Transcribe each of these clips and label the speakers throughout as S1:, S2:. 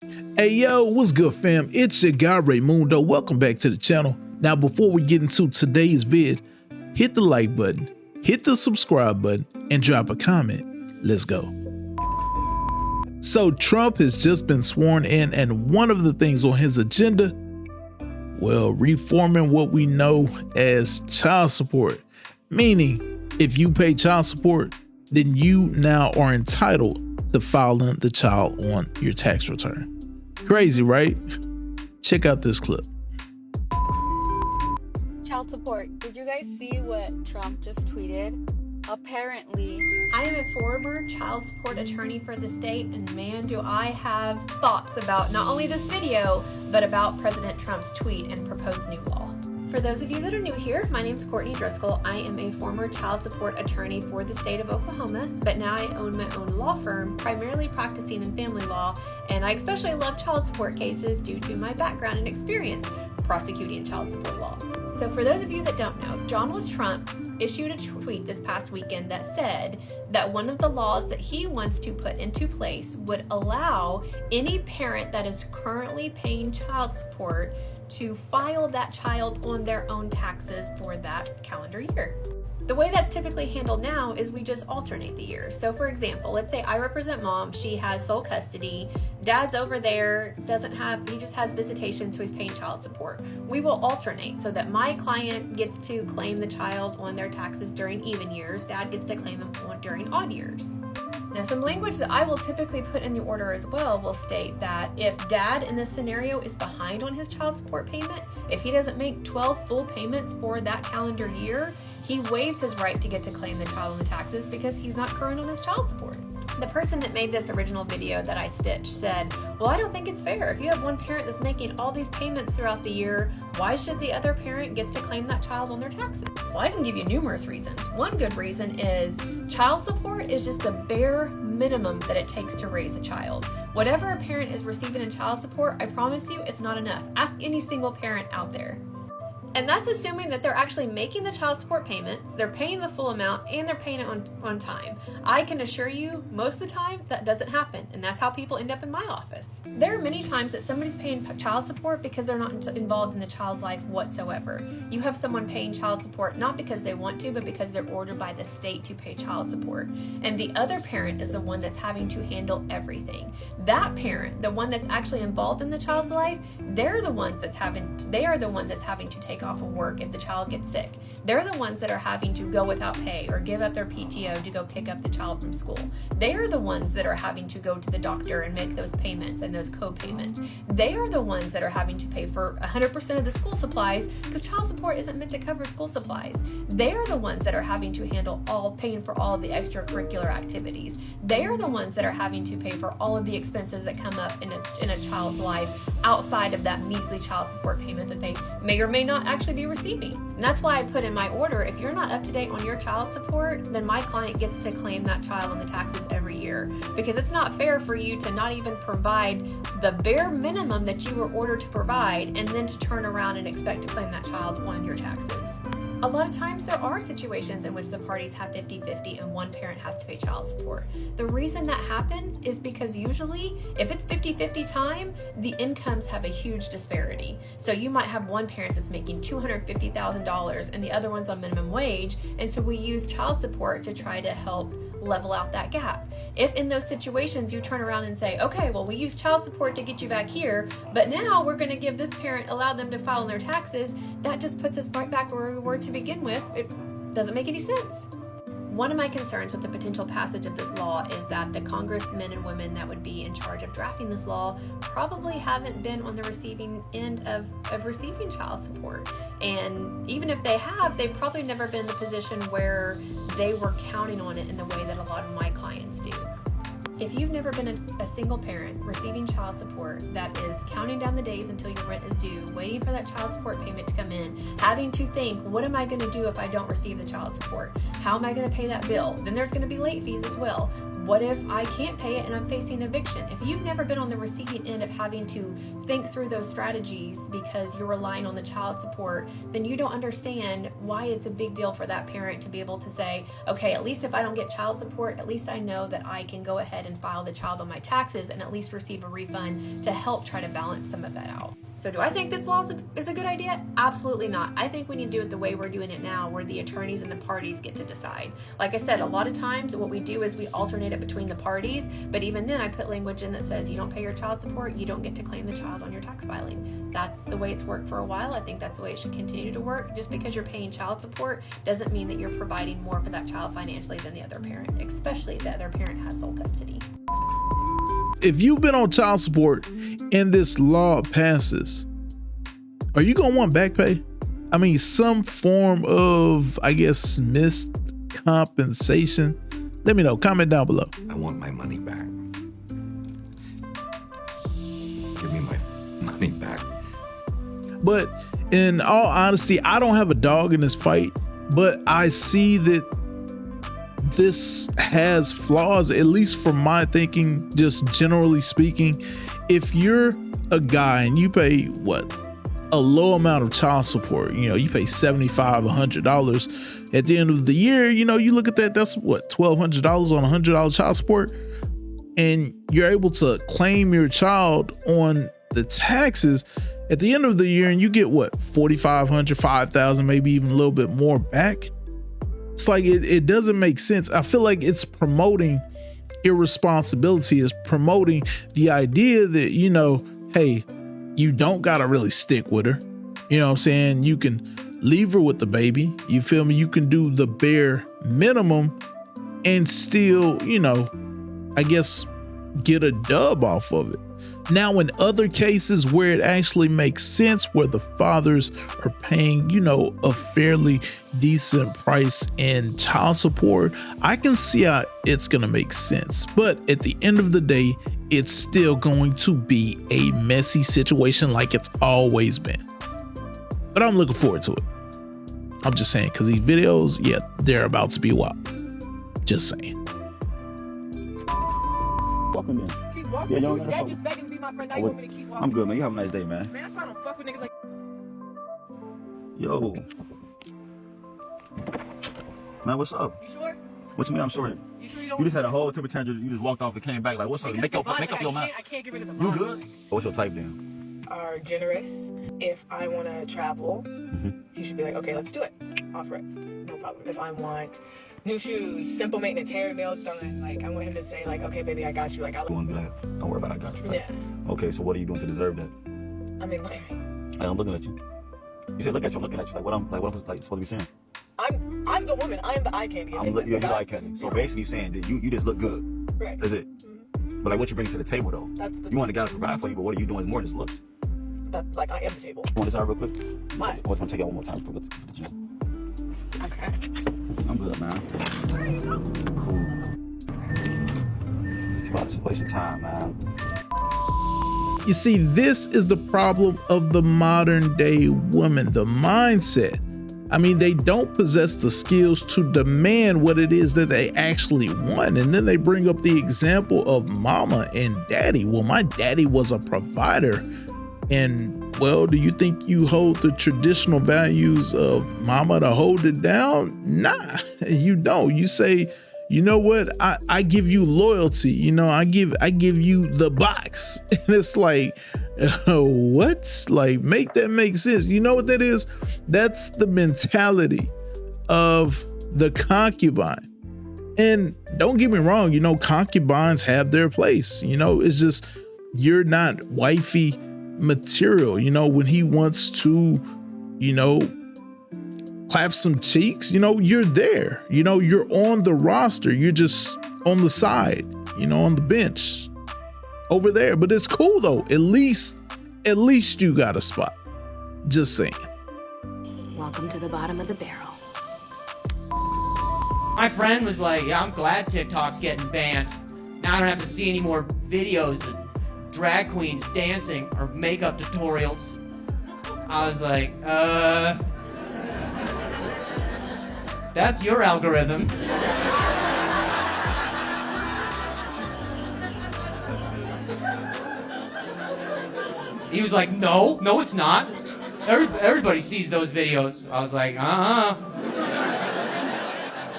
S1: Hey yo, what's good fam? It's your guy Raymundo. Welcome back to the channel. Now before we get into today's vid, hit the like button, hit the subscribe button, and drop a comment. Let's go. So Trump has just been sworn in, and one of the things on his agenda, well, reforming what we know as child support. Meaning, if you pay child support, then you now are entitled to filing the child on your tax return. Crazy, right? Check out this clip.
S2: Child support. Did you guys see what Trump just tweeted? Apparently,
S3: I am a former child support attorney for the state, and man, do I have thoughts about not only this video, but about President Trump's tweet and proposed new law. For those of you that are new here, my name is Courtney Driscoll. I am a former child support attorney for the state of Oklahoma, but now I own my own law firm, primarily practicing in family law, and I especially love child support cases due to my background and experience prosecuting child support law. So for those of you that don't know, Donald Trump issued a tweet this past weekend that said that one of the laws that he wants to put into place would allow any parent that is currently paying child support to file that child on their own taxes for that calendar year. The way that's typically handled now is we just alternate the years. So for example, let's say I represent mom, she has sole custody, dad's over there, he just has visitation, so he's paying child support. We will alternate so that my client gets to claim the child on their taxes during even years, dad gets to claim them during odd years. Now, some language that I will typically put in the order as well will state that if dad in this scenario is behind on his child support payment, if he doesn't make 12 full payments for that calendar year, he waives his right to get to claim the child on the taxes because he's not current on his child support. The person that made this original video that I stitched said, well, I don't think it's fair. If you have one parent that's making all these payments throughout the year, why should the other parent get to claim that child on their taxes? Well, I can give you numerous reasons. One good reason is child support is just the bare minimum that it takes to raise a child. Whatever a parent is receiving in child support, I promise you it's not enough. Ask any single parent out there. And that's assuming that they're actually making the child support payments, they're paying the full amount, and they're paying it on time. I can assure you, most of the time, that doesn't happen, and that's how people end up in my office. There are many times that somebody's paying child support because they're not involved in the child's life whatsoever. You have someone paying child support not because they want to, but because they're ordered by the state to pay child support. And the other parent is the one that's having to handle everything. That parent, the one that's actually involved in the child's life, they are the one that's having to take off of work if the child gets sick. They're the ones that are having to go without pay or give up their PTO to go pick up the child from school. They are the ones that are having to go to the doctor and make those payments and those co-payments. They are the ones that are having to pay for 100% of the school supplies because child support isn't meant to cover school supplies. They are the ones that are having to handle paying for all of the extracurricular activities. They are the ones that are having to pay for all of the expenses that come up in a child's life outside of that measly child support payment that they may or may not actually be receiving. And that's why I put in my order, if you're not up to date on your child support, then my client gets to claim that child on the taxes every year, because it's not fair for you to not even provide the bare minimum that you were ordered to provide and then to turn around and expect to claim that child on your taxes. A lot of times there are situations in which the parties have 50-50 and one parent has to pay child support. The reason that happens is because usually if it's 50-50 time, the incomes have a huge disparity. So you might have one parent that's making $250,000 and the other one's on minimum wage, and so we use child support to try to help level out that gap. If in those situations you turn around and say, okay, well, we use child support to get you back here, but now we're going to give this parent, allow them to file their taxes, that just puts us right back where we were to begin with. It doesn't make any sense. One of my concerns with the potential passage of this law is that the congressmen and women that would be in charge of drafting this law probably haven't been on the receiving end of receiving child support. And even if they have, they've probably never been in the position where they were counting on it in the way that a lot of my clients do. If you've never been a single parent receiving child support that is counting down the days until your rent is due, waiting for that child support payment to come in, having to think, what am I going to do if I don't receive the child support? How am I going to pay that bill? Then there's going to be late fees as well. What if I can't pay it and I'm facing eviction? If you've never been on the receiving end of having to think through those strategies because you're relying on the child support, then you don't understand why it's a big deal for that parent to be able to say, okay, at least if I don't get child support, at least I know that I can go ahead and file the child on my taxes and at least receive a refund to help try to balance some of that out. So do I think this law is a good idea? Absolutely not. I think we need to do it the way we're doing it now, where the attorneys and the parties get to decide. Like I said, a lot of times what we do is we alternate it between the parties, but even then I put language in that says you don't pay your child support, you don't get to claim the child on your tax filing. That's the way it's worked for a while. I think that's the way it should continue to work. Just because you're paying child support doesn't mean that you're providing more for that child financially than the other parent, especially if the other parent has sole custody.
S1: If you've been on child support and this law passes, are you gonna want back pay? I mean, some form of, I guess, missed compensation. Let me know. Comment down below.
S4: I want my money back. Give me my money back.
S1: But in all honesty, I don't have a dog in this fight, but I see that this has flaws, at least from my thinking, just generally speaking. If you're a guy and you pay a low amount of child support, you pay $75, $100 at the end of the year, you look at that, that's $1,200 on $100 child support, and you're able to claim your child on the taxes at the end of the year, and you get $4,500, $5,000, maybe even a little bit more back. It's like it doesn't make sense. I feel like it's promoting irresponsibility, is promoting the idea that, hey, you don't gotta really stick with her. You know what I'm saying? You can leave her with the baby. You feel me? You can do the bare minimum and still, I guess, get a dub off of it. Now, in other cases where it actually makes sense, where the fathers are paying, a fairly decent price in child support, I can see how it's going to make sense. But at the end of the day, it's still going to be a messy situation like it's always been. But I'm looking forward to it. I'm just saying, because these videos, they're about to be wild. Just saying.
S5: Welcome in.
S6: Keep walking.
S5: Yeah,
S6: Dad just begging to be my friend. Now you want me to keep walking?
S5: I'm good, man. You have a nice day, man.
S6: Man, that's why I don't fuck with niggas like.
S5: Yo. Man, what's up?
S6: You sure?
S5: What you mean I'm sorry?
S6: You sure you don't?
S5: You just had a whole temper tantrum. You just walked off and came back. Like, what's up? Make up your mind.
S6: I can't get rid of the
S5: You
S6: bond.
S5: good? What's your type then?
S6: Are generous. If I want to travel, you should be like, okay, let's do it. Offer it. No problem. If I want new shoes, simple maintenance, hair, nails done, like, I want him to say, like, okay, baby, I got you. Like,
S5: You want to be like, don't worry about it, I got you.
S6: Yeah.
S5: Okay, so what are you doing to deserve that?
S6: I mean, look at me.
S5: Like, I'm looking at you. You said look at you, I'm looking at you. Like, what I'm supposed to be saying?
S6: I'm the woman. I am the eye candy.
S5: You're the eye candy. So basically you're saying that you just look good.
S6: Right.
S5: That's it. But like, what you bring to the table, though?
S6: That's the
S5: You want a guy to provide for you, but what are you doing is more than just looks.
S6: That's like, I am the table.
S5: You want this out real quick?
S6: What?
S5: I just want to take it one more time before we go to the gym.
S6: Okay.
S5: I'm good, man. Cool. You're about to waste your time, man.
S1: You see, this is the problem of the modern day woman, the mindset. I mean, they don't possess the skills to demand what it is that they actually want. And then they bring up the example of mama and daddy. Well, my daddy was a provider. And well, do you think you hold the traditional values of mama to hold it down? Nah, you don't. You say, you know what? I give you loyalty. I give you the box. And it's like, what? Like, make that make sense. You know what that is? That's the mentality of the concubine. And don't get me wrong, concubines have their place. It's just, you're not wifey material. When he wants to, clap some cheeks, you're there. You're on the roster. You're just on the side, on the bench over there. But it's cool though. At least you got a spot. Just saying.
S7: Welcome to the bottom of the barrel.
S8: My friend was like, yeah, I'm glad TikTok's getting banned. Now I don't have to see any more videos of drag queens dancing or makeup tutorials. I was like, that's your algorithm. He was like, no, it's not. Everybody sees those videos. I was like,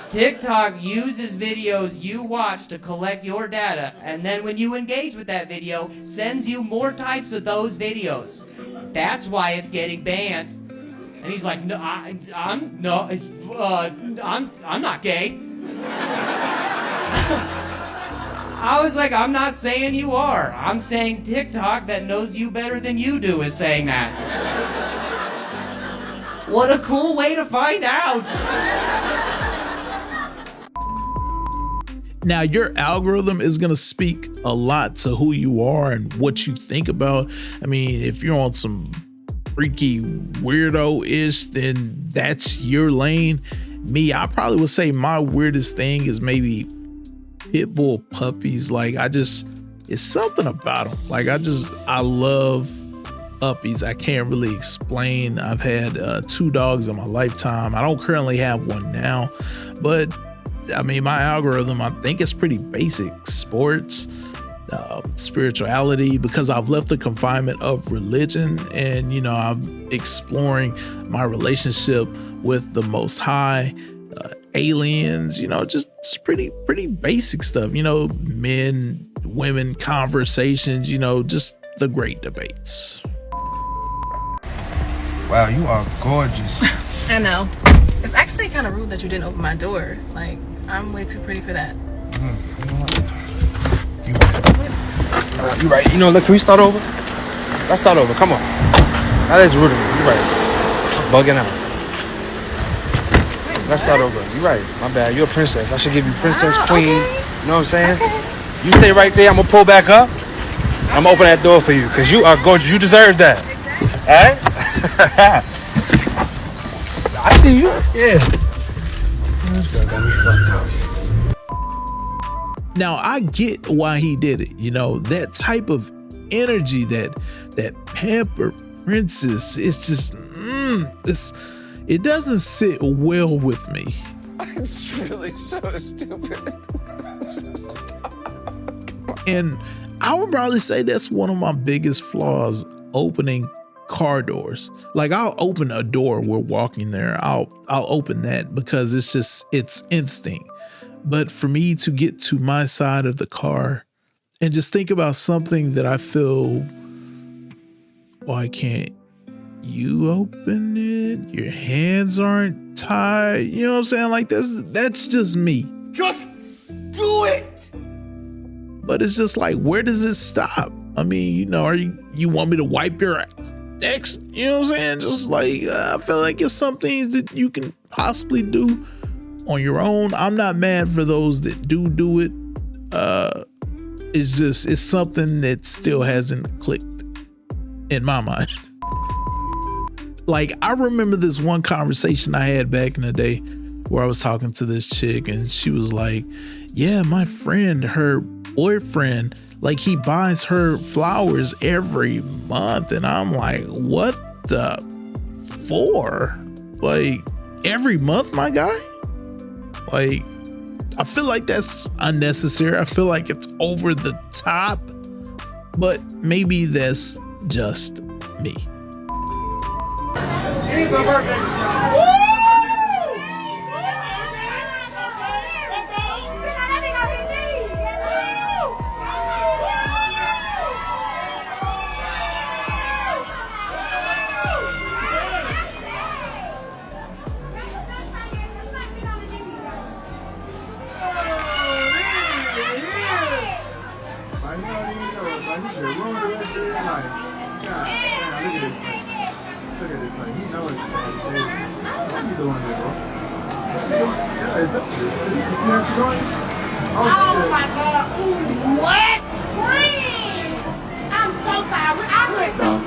S8: TikTok uses videos you watch to collect your data, and then when you engage with that video, sends you more types of those videos. That's why it's getting banned. And he's like, no, I'm not gay. I was like, I'm not saying you are. I'm saying TikTok that knows you better than you do is saying that. What a cool way to find out.
S1: Now, your algorithm is going to speak a lot to who you are and what you think about. I mean, if you're on some freaky weirdo-ish, then that's your lane. Me, I probably would say my weirdest thing is maybe pit bull puppies. Like, it's something about them. Like, I love puppies. I can't really explain. I've had 2 dogs in my lifetime. I don't currently have one now, but I mean, my algorithm, I think it's pretty basic. Sports, spirituality, because I've left the confinement of religion, and, you know, I'm exploring my relationship with the Most High, aliens, you know, just pretty basic stuff, you know, men, women, conversations, you know, just the great debates.
S9: Wow, you are gorgeous.
S6: I know. It's actually kind of rude that you didn't open my door. Like, I'm way too pretty for that.
S9: You're right. You know, look, can we start over? Let's start over. Come on. That is rude of me. You're right. I'm bugging out. Let's start over. You're right. My bad. You're a princess. I should give you princess, queen. Okay. You know what I'm saying? Okay. You stay right there. I'm going to pull back up. I'm going to open that door for you because you are gorgeous. You deserve that. All right? I see you. Yeah. This girl got me fucked up.
S1: Now, I get why he did it. You know, that type of energy, that pampered princess, it's just, it doesn't sit well with me.
S9: It's really so stupid.
S1: And I would probably say that's one of my biggest flaws, opening car doors. Like, I'll open a door, we're walking there, I'll open that because it's instinct. But for me to get to my side of the car and just think about something that I feel, why can't you open it? Your hands aren't tied. You know what I'm saying? Like, that's just me.
S8: Just do it.
S1: But it's just like, where does it stop? I mean, you know, you want me to wipe your next? You know what I'm saying? Just like, I feel like it's some things that you can possibly do on your own. I'm not mad for those that do it. It's something that still hasn't clicked in my mind. Like, I remember this one conversation I had back in the day where I was talking to this chick and she was like, yeah, my friend, her boyfriend, like, he buys her flowers every month. And I'm like, what the for? Like, every month, my guy? Like, I feel like that's unnecessary. I feel like it's over the top, but maybe that's just me.
S10: Oh my God! What? Friend! I'm so sorry. I let them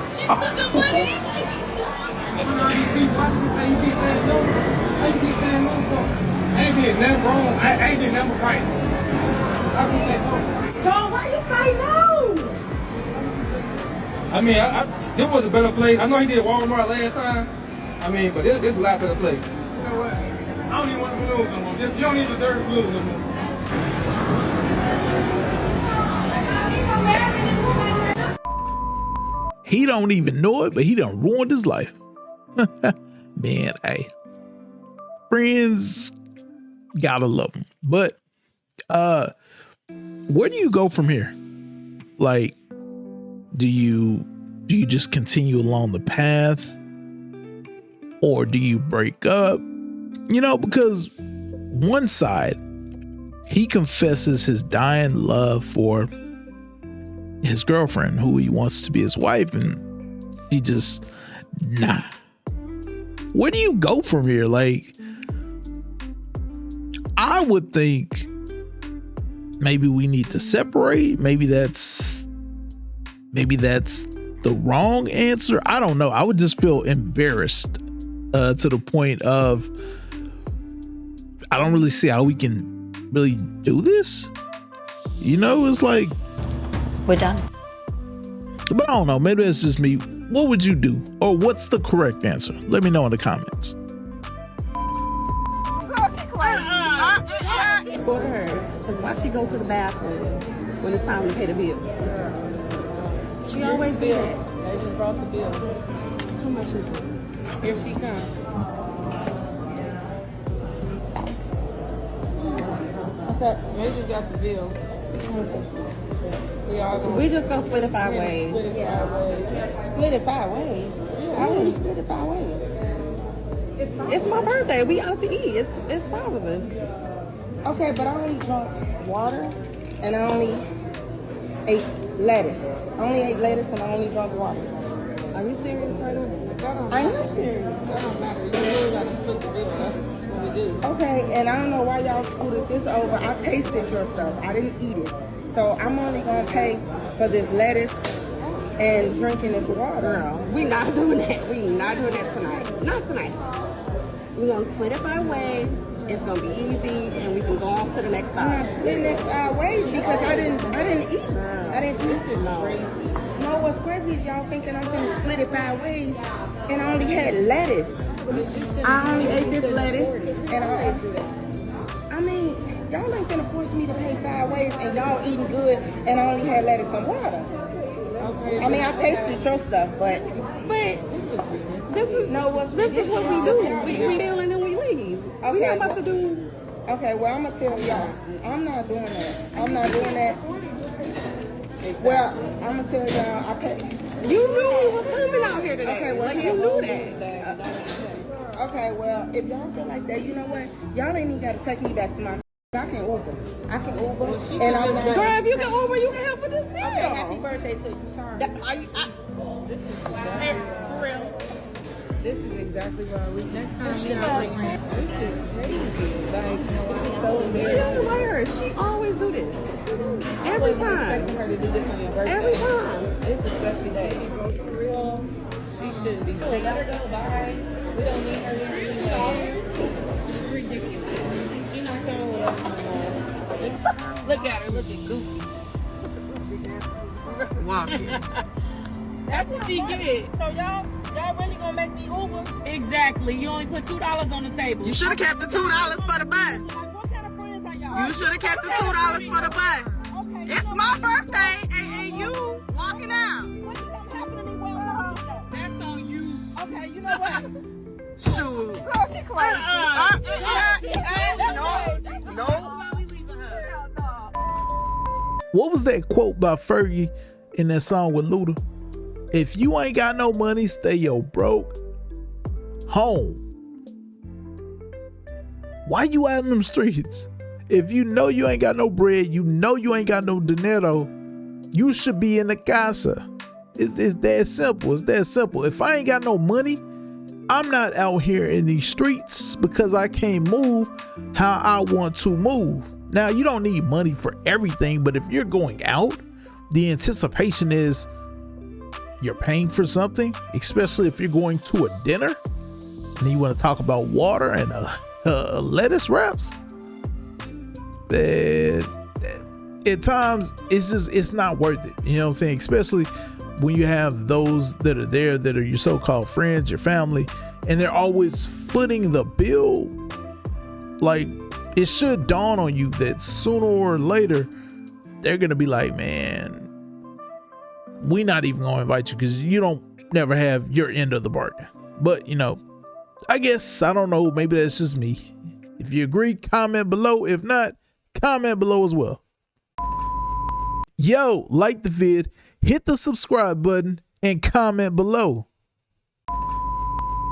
S10: She took the money. Why did you say you be saying no? How you be saying no for? I ain't did nothing wrong. I ain't did nothing right. How you say no? Dog, why you say no?
S11: I mean, this was a better place. I know he did Walmart last time. I mean, but this is a lot better place.
S10: You know what? I don't even want to move no more. You don't need the dirt move no more.
S1: He don't even know it, but he done ruined his life. Man, hey, friends, gotta love them. But where do you go from here? Like, do you just continue along the path, or do you break up? You know, because one side, he confesses his dying love for his girlfriend, who he wants to be his wife, and she just, nah. Where do you go from here? Like, I would think maybe we need to separate. Maybe that's the wrong answer. I don't know. I would just feel embarrassed to the point of, I don't really see how we can really do this. You know, it's like,
S2: We're done.
S1: but I don't know. Maybe it's just me. What would you do? Or what's the correct answer? Let me know in the comments.
S12: For her, because why she go to the bathroom when it's time to pay the bill? She always do that.
S6: They just brought the bill.
S12: How much is it?
S6: Here she comes. What's up? They just got the bill.
S12: We just gonna split it 5 ways.
S6: Split it 5 ways.
S12: Split it 5 ways? I want to split it 5 ways. It's my birthday. We out to eat. It's 5 of us. Okay, but I only drank water and I only ate lettuce. I only ate lettuce and I only drank water. Are you serious right now? I am serious.
S6: That don't matter. You really gotta split the bill. That's what we do.
S12: Okay, and I don't know why y'all scooted this over. I tasted your stuff. I didn't eat it. So I'm only gonna pay for this lettuce and drinking this water. Girl, we not doing that. We not doing that tonight. Not tonight. We're gonna split it 5 ways. It's gonna be easy, and we can go on to the next stop. I'm not splitting it 5 ways because I didn't eat. I didn't eat. This is crazy. No, what's crazy is y'all thinking I'm gonna split it 5 ways, and I only had lettuce. I only ate this lettuce, and I mean, y'all ain't gonna force me to pay 5 ways, and y'all eating good, and I only had lettuce and water. Okay. I mean, I tasted your stuff, but this is what we do. We deal and then we leave. Okay. We not about to do. Okay, well, I'm gonna tell y'all, I'm not doing that. I'm not doing that. Well, I'm gonna tell y'all, I pay. You knew we was coming out here today. Okay, well, you knew that. Okay, well, if y'all feel like that, you know what? Y'all ain't even gotta take me back to my. I can Uber. And I'm not. Girl, if you can Uber, you can help with this meal. Okay, happy birthday to you. Sorry.
S6: This is for real. This is exactly why we next time we are like, this is crazy. Like, this is so embarrassing.
S12: She always do this. Every time.
S6: Expecting her to do this on your birthday.
S12: Every time.
S6: It's a special day. For real, she shouldn't be. Let her go. Bye. We don't need her here. It's ridiculous. She's not coming with us no more. Look at her looking goofy.
S12: Wow.
S6: That's what she did.
S13: So y'all really gonna make me Uber?
S6: Exactly. You only put $2 on the table.
S12: You should have kept the $2 for the bus.
S13: Like, what kind of friends are y'all?
S12: You should have kept the $2 for the bus.
S13: Okay.
S12: It's my birthday and you walking out.
S13: What if something happened to me while I'm walking though?
S6: That's on you.
S13: Okay, you know what?
S12: Shoot.
S13: Girl, she crazy.
S12: No.
S1: What was that quote by Fergie in that song with Luda? If you ain't got no money, stay your broke home. Why you out in them streets? If you know you ain't got no bread, you know you ain't got no dinero, you should be in the casa. It's that simple. It's that simple. If I ain't got no money, I'm not out here in these streets because I can't move how I want to move. Now, you don't need money for everything, but if you're going out, the anticipation is you're paying for something, especially if you're going to a dinner and you want to talk about water and lettuce wraps. At times, it's not worth it. You know what I'm saying? Especially when you have those that are there that are your so-called friends, your family, and they're always footing the bill. Like, it should dawn on you that sooner or later, they're going to be like, man, we not even gonna invite you because you don't never have your end of the bargain. But you know, I guess, I don't know, maybe that's just me. If you agree, comment below. If not, comment below as well. Yo, like the vid, hit the subscribe button, and comment below.